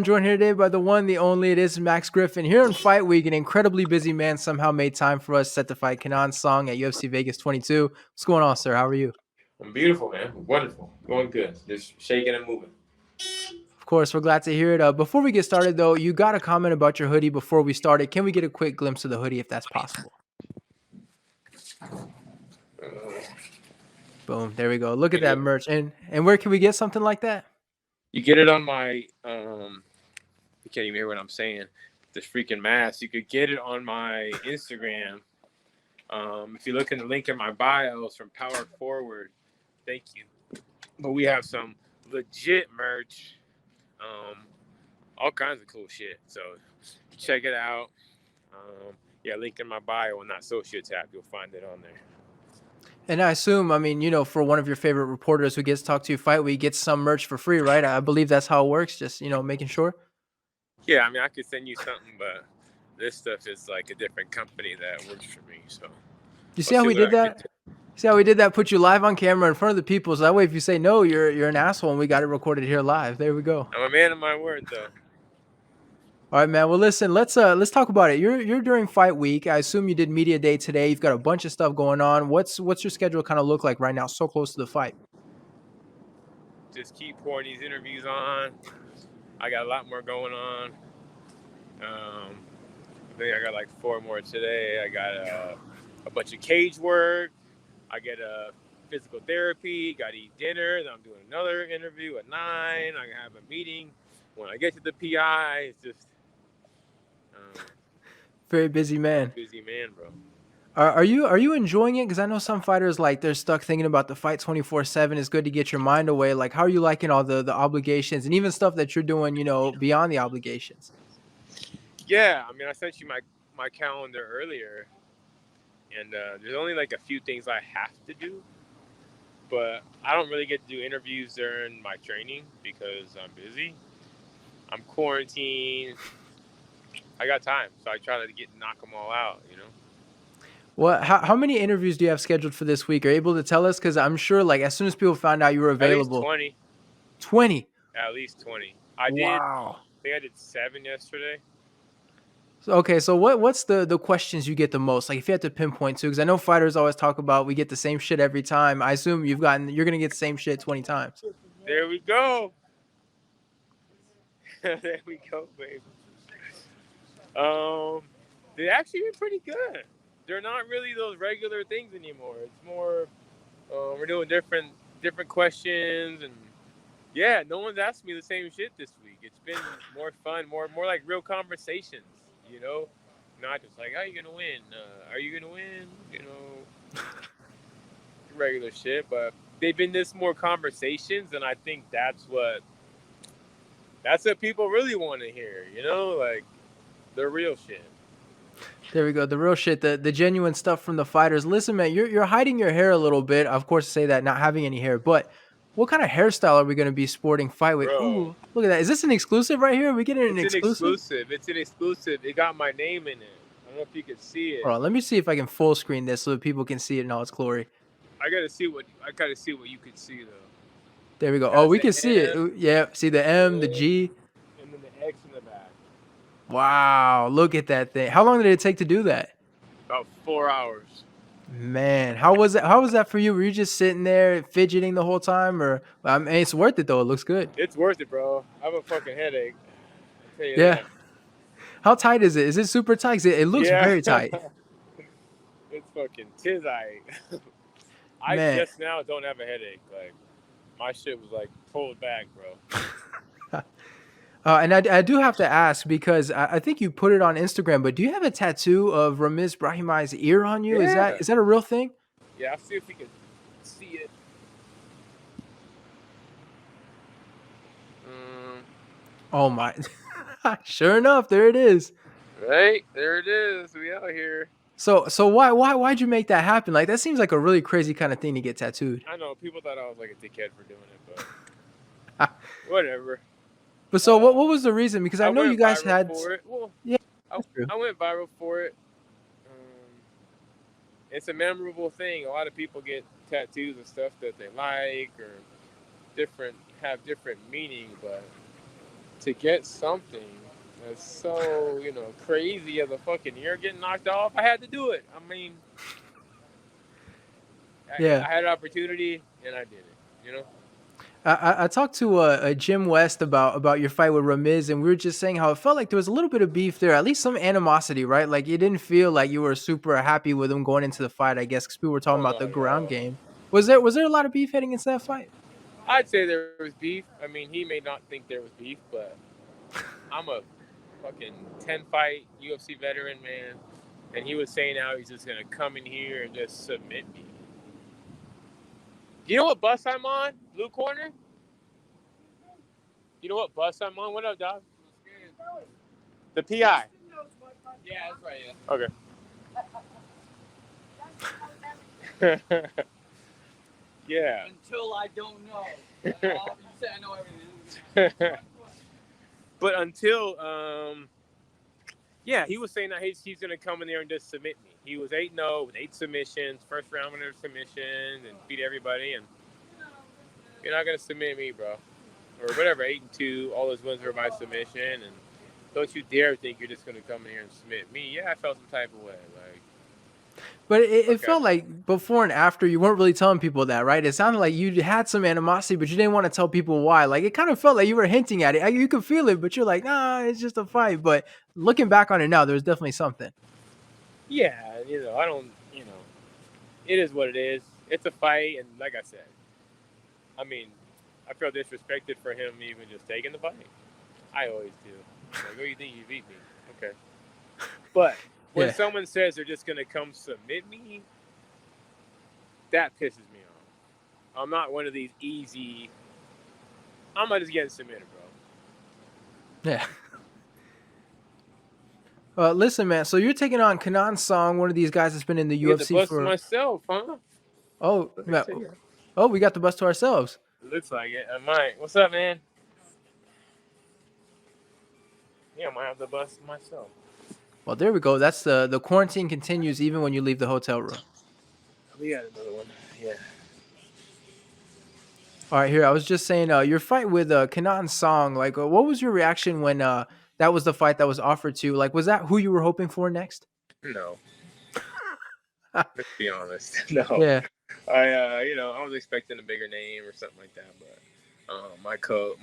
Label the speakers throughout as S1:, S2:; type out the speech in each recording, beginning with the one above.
S1: I'm joined here today by the one, the only. It is Max Griffin here on Fight Week. An incredibly busy man somehow made time for us set to fight Kenan Song at UFC Vegas 22. What's going on, sir? How are you?
S2: I'm beautiful, man. Wonderful. Going good. Just shaking and moving.
S1: Of course, we're glad to hear it. Before we get started, though, you got a comment about your hoodie before we started. Can we get a quick glimpse of the hoodie if that's possible? Boom. There we go. Look at that merch. And where can we get something like that?
S2: You get it on my you can't even hear what I'm saying. This freaking mask. You could get it on my Instagram. If you look in the link in my bio, it's from Power Forward. Thank you. But we have some legit merch. All kinds of cool shit. So check it out. Yeah, link in my bio on that associate tab. You'll find it on there.
S1: And I assume, for one of your favorite reporters who gets to talk to you Fight Week, gets some merch for free, right? I believe that's how it works. Just, making sure.
S2: Yeah, I mean, I could send you something, but this stuff is like a different company that works for me. So
S1: you see how we did that? See how we did that? Put you live on camera in front of the people. So that way, if you say no, you're an asshole, and we got it recorded here live. There we go.
S2: I'm a man of my word, though.
S1: All right, man. Well, listen, let's talk about it. You're during Fight Week. I assume you did media day today. You've got a bunch of stuff going on. What's your schedule kind of look like right now? So close to the fight.
S2: Just keep pouring these interviews on. I got a lot more going on. I think I got like 4 more today. I got a bunch of cage work. I get a physical therapy. Got to eat dinner. Then I'm doing another interview at 9. I have a meeting. When I get to the PI, it's just
S1: very busy man.
S2: Busy man, bro.
S1: Are you enjoying it? Because I know some fighters, like, they're stuck thinking about the fight 24/7. It's good to get your mind away. Like, how are you liking all the obligations and even stuff that you're doing, beyond the obligations?
S2: Yeah, I mean, I sent you my calendar earlier, and there's only like a few things I have to do, but I don't really get to do interviews during my training because I'm busy. I'm quarantined. I got time, so I try to knock them all out,
S1: Well, how many interviews do you have scheduled for this week? Are you able to tell us? Because I'm sure, like, as soon as people found out you were available.
S2: At least 20.
S1: 20?
S2: At least 20.
S1: Wow.
S2: I think I did 7 yesterday.
S1: Okay, so what's the questions you get the most? Like, if you had to pinpoint to, because I know fighters always talk about we get the same shit every time. I assume you're gonna get the same shit 20 times.
S2: There we go. There we go, baby. They actually been pretty good. They're not really those regular things anymore. It's more we're doing different questions, and yeah, no one's asked me the same shit this week. It's been more fun, more like real conversations, not just like, how are you gonna win? Are you gonna win? Regular shit. But they've been this more conversations, and I think that's what people really want to hear. Like the real shit.
S1: There we go. The real shit, the genuine stuff from the fighters. Listen, man, you're hiding your hair a little bit. Of course, say that not having any hair, but what kind of hairstyle are we going to be sporting Fight Week? Ooh, look at that. Is this an exclusive right here? Are we getting an exclusive?
S2: It's an exclusive. It got my name in it. I don't know if you can see it.
S1: Hold on, let me see if I can full screen this so that people can see it in all its glory.
S2: I gotta see what you can see though.
S1: There we go. Oh, we can see it. Yeah, see the M, the G,
S2: and then the X in the back.
S1: Wow, look at that thing. How long did it take to do that?
S2: About 4 hours.
S1: Man, how was that? How was that for you? Were you just sitting there fidgeting the whole time, or I mean, it's worth it though? It looks good.
S2: It's worth it, bro. I have a fucking headache. I'll tell you
S1: that. How tight is it? Is it super tight? It looks very tight.
S2: It's fucking tight. I just now don't have a headache. Like, my shit was like pulled back, bro.
S1: And I do have to ask, because I think you put it on Instagram, but do you have a tattoo of Ramiz Brahimaj's ear on you?
S2: Yeah.
S1: Is that a real thing?
S2: Yeah, I'll see if we can see it.
S1: Oh my! Sure enough, there it is.
S2: Right there it is. We out here.
S1: So why'd you make that happen? Like, that seems like a really crazy kind of thing to get tattooed.
S2: I know people thought I was like a dickhead for doing it, but whatever.
S1: But so what was the reason? Because I know you guys had.
S2: Well, yeah, I went viral for it. It's a memorable thing. A lot of people get tattoos of stuff that they like or have different meaning, but to get something that's so, crazy as a fucking ear getting knocked off, I had to do it. I mean,
S1: Yeah.
S2: I had an opportunity and I did it, you know?
S1: I talked to Jim West about your fight with Ramiz, and we were just saying how it felt like there was a little bit of beef there, at least some animosity, right? Like you didn't feel like you were super happy with him going into the fight, I guess, because people were talking
S2: Oh,
S1: about the
S2: no,
S1: ground
S2: no.
S1: game. Was there a lot of beef heading into that fight?
S2: I'd say there was beef. I mean, he may not think there was beef, but I'm a fucking 10 fight UFC veteran, man. And he was saying how he's just going to come in here and just submit me. You know what bus I'm on? Blue Corner? You know what bus I'm on? What up, dog? The PI. Yeah, that's right, yeah. Okay. Yeah.
S3: Until I don't know. You say I know everything.
S2: But until, he was saying that he's going to come in there and just submit me. He was 8-0 with 8 submissions, first round winner submissions, and beat everybody. And you're not going to submit me, bro. Or whatever, 8-2, all those wins were by submission. And don't you dare think you're just going to come in here and submit me. Yeah, I felt some type of way. Like,
S1: But it felt like before and after you weren't really telling people that, right? It sounded like you had some animosity, but you didn't want to tell people why. Like it kind of felt like you were hinting at it. You could feel it, but you're like, nah, it's just a fight. But looking back on it now, there's definitely something.
S2: yeah, I don't, it is what it is. It's a fight, and like I said, I mean, I feel disrespected for him even just taking the fight. I always do. Like, oh, you think you beat me? Okay. But when someone says they're just going to come submit me, that pisses me off. I'm not one of these easy, I'm not just getting submitted, bro.
S1: Yeah. Listen, man. So you're taking on Kenan Song, one of these guys that's been in the
S2: You get the
S1: UFC
S2: bus
S1: for.
S2: myself, huh?
S1: Oh, we got the bus to ourselves.
S2: It looks like it. I might. What's up, man? Yeah, I might have the bus myself.
S1: Well, there we go. That's the quarantine continues even when you leave the hotel room.
S2: We got another one. Yeah.
S1: All right, here I was just saying, your fight with Kenan Song. Like, what was your reaction when that was the fight that was offered to you? Like, was that who you were hoping for next?
S2: No. Let's be honest. No.
S1: Yeah.
S2: I was expecting a bigger name or something like that, but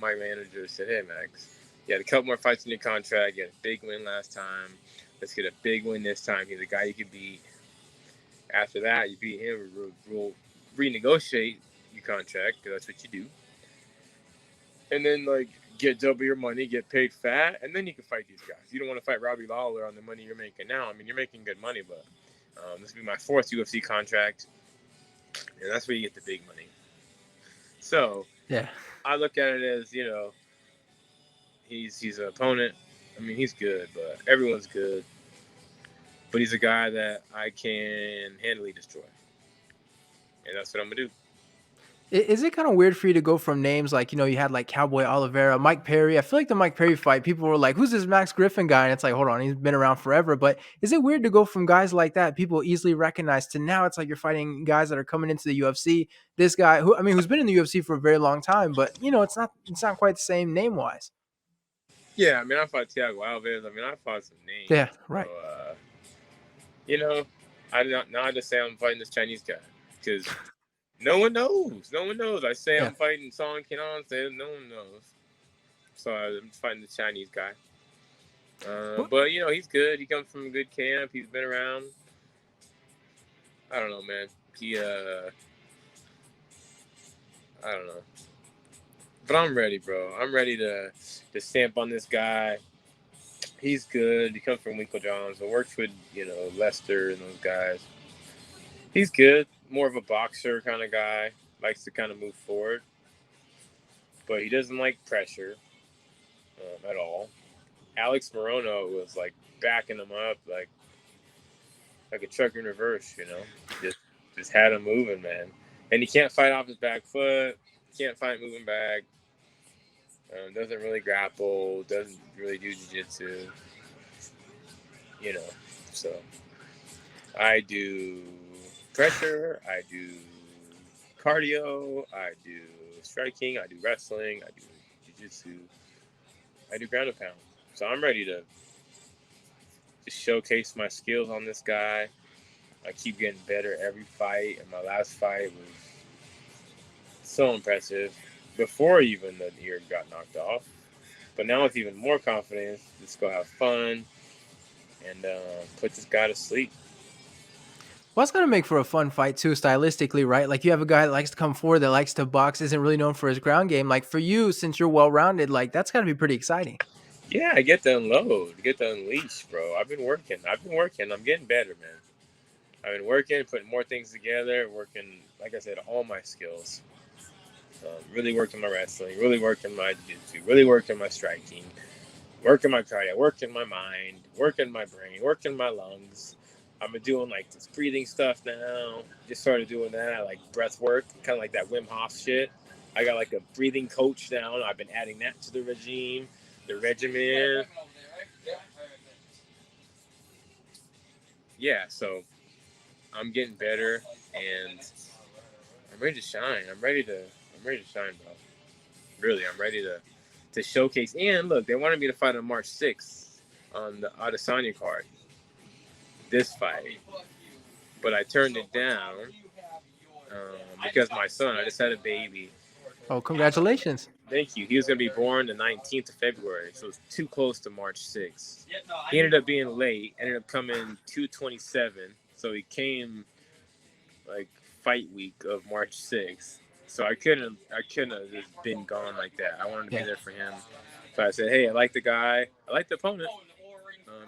S2: my manager said, "Hey, Max, you had a couple more fights in your contract. You had a big win last time. Let's get a big win this time. He's a guy you can beat. After that, you beat him. We'll renegotiate your contract because that's what you do. And then get double your money, get paid fat, and then you can fight these guys. You don't want to fight Robbie Lawler on the money you're making now. I mean, you're making good money, but this will be my 4th UFC contract, and that's where you get the big money. So
S1: yeah,
S2: I look at it as he's an opponent. I mean, he's good, but everyone's good. But he's a guy that I can handily destroy, and that's what I'm gonna do.
S1: Is it kind of weird for you to go from names like, you had like Cowboy Oliveira, Mike Perry? I feel like the Mike Perry fight, people were like, who's this Max Griffin guy? And it's like, hold on, he's been around forever. But is it weird to go from guys like that people easily recognize to now it's like you're fighting guys that are coming into the UFC? This guy who's been in the UFC for a very long time, but it's not quite the same name wise.
S2: Yeah, I mean, I fought Thiago Alves. I mean, I fought some names.
S1: Yeah, right.
S2: So, I just say I'm fighting this Chinese guy because no one knows. No one knows. I say I'm fighting Song Kenan, say no one knows. So I'm fighting the Chinese guy. But he's good. He comes from a good camp. He's been around. I don't know, man. I don't know. But I'm ready, bro. I'm ready to stamp on this guy. He's good. He comes from Winklejohns. I worked with, Lester and those guys. He's good. More of a boxer kind of guy. Likes to kind of move forward. But he doesn't like pressure at all. Alex Morono was, backing him up like a truck in reverse, Just had him moving, man. And he can't fight off his back foot. Can't fight moving back. Doesn't really grapple. Doesn't really do jiu-jitsu. So I do pressure. I do cardio. I do striking. I do wrestling. I do jiu-jitsu. I do ground and pound. So I'm ready to showcase my skills on this guy. I keep getting better every fight, and my last fight was so impressive before even the ear got knocked off. But now with even more confidence, let's go have fun and put this guy to sleep.
S1: Well, that's gonna make for a fun fight too, stylistically, right? Like you have a guy that likes to come forward, that likes to box, isn't really known for his ground game. Like for you, since you're well-rounded, like that's gotta be pretty exciting.
S2: Yeah, I get to unload, get to unleash, bro. I've been working. I'm getting better, man. I've been working, putting more things together, working, like I said, all my skills. Really working my wrestling, really working my jiu-jitsu, really working my striking, working my cardio, working my mind, working my brain, working my lungs. I've been doing like this breathing stuff now. Just started doing that, like breath work, kind of like that Wim Hof shit. I got like a breathing coach now. I've been adding that to the regimen. Yeah, so I'm getting better and I'm ready to shine. I'm ready to shine, bro. Really, I'm ready to showcase. And look, they wanted me to fight on March 6th on the Adesanya card. This fight, but I turned it down because my son. I just had a baby.
S1: Oh, congratulations.
S2: Thank you. He was gonna be born the 19th of February, so it's too close to March 6th. He ended up being late. Ended up coming 227, so he came like fight week of March 6th. So I couldn't have just been gone like that. I wanted to be there for him. So I said, hey, I like the guy. I like the opponent.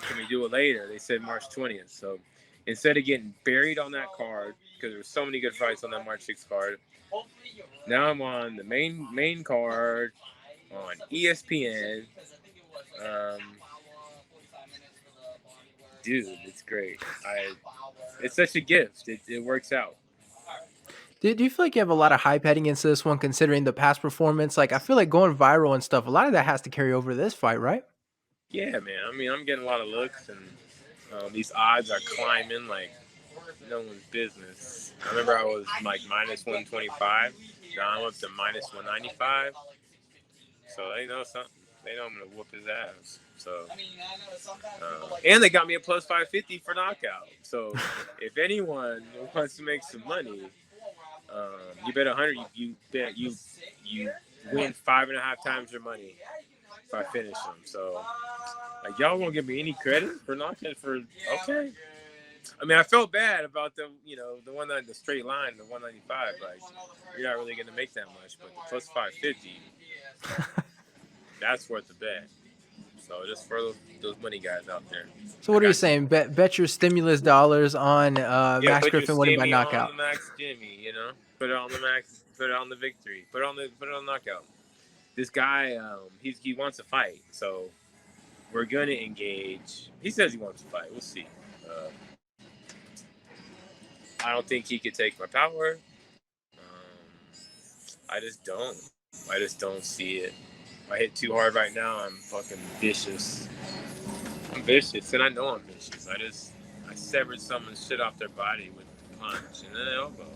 S2: Can we do it later? They said March 20th. So instead of getting buried on that card, because there were so many good fights on that March 6th card, now I'm on the main card on ESPN. Dude, it's great. It's such a gift. It works out.
S1: Do you feel like you have a lot of hype heading into this one, considering the past performance? Like I feel like going viral and stuff, a lot of that has to carry over to this fight, right?
S2: Yeah, man. I mean, I'm getting a lot of looks, and these odds are climbing like no one's business. I remember I was like minus 125. Now I'm up to minus 195. So they know something. They know I'm gonna whoop his ass. So, and they got me a plus 550 for knockout. So, if anyone wants to make some money, you bet 100. You bet you win 5.5 times your money if I finish them. So, like y'all won't give me any credit for knocking for okay. I mean, I felt bad about the one on the straight line, the 195. Like you're not really gonna make that much, but the plus 550, that's worth the bet. So just for those money guys out there.
S1: So what are you saying? Bet your stimulus dollars on Max Griffin winning by knockout.
S2: On the Max Jimmy, put it on the Max, put it on the victory, put it on the knockout. This guy, he wants to fight, so we're gonna engage. He says he wants to fight. We'll see. I don't think he could take my power. I just don't see it. If I hit too hard right now, I'm fucking vicious. I'm vicious, and I know I'm vicious. I severed someone's shit off their body with a punch and an elbow.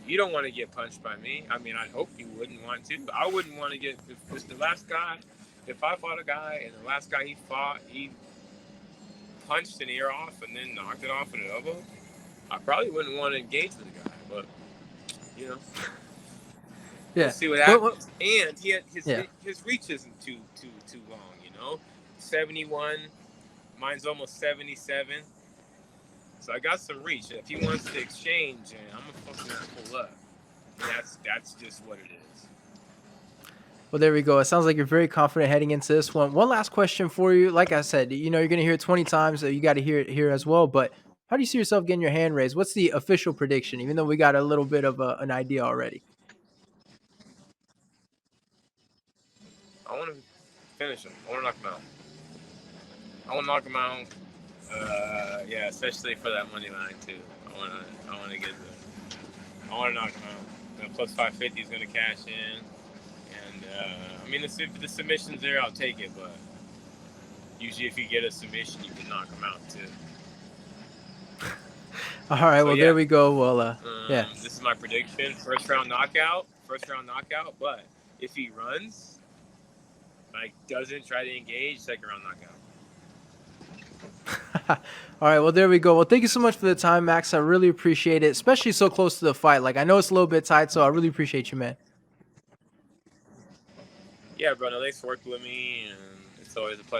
S2: You don't want to get punched by me. I mean, I hope you wouldn't want to. I wouldn't want to get. If the last guy, if I fought a guy and the last guy he fought, he punched an ear off and then knocked it off with an elbow, I probably wouldn't want to engage with the guy. But
S1: Yeah.
S2: We'll see what happens. And he had his reach isn't too long. 71. Mine's almost 77. So I got some reach. If he wants to exchange, I'm gonna fucking pull up. And that's just what it is.
S1: Well, there we go. It sounds like you're very confident heading into this one. One last question for you. Like I said, you're going to hear it 20 times, so you got to hear it here as well. But how do you see yourself getting your hand raised? What's the official prediction, even though we got a little bit of an idea already?
S2: I want to finish him. I want to knock him out. I want to knock him out. Yeah, especially for that money line too. I want to knock him out. The plus 550 is going to cash in. I mean, if the submission's there, I'll take it. But usually, if you get a submission, you can knock them out too.
S1: All right. So, well, there we go. Well, yeah.
S2: This is my prediction: first round knockout. But if he runs, like doesn't try to engage, second round knockout.
S1: All right, well, there we go. Well, thank you so much for the time, Max. I really appreciate it, especially so close to the fight. Like, I know it's a little bit tight, so I really appreciate you, man.
S2: Yeah, bro. No, thanks for working with me, and it's always a pleasure.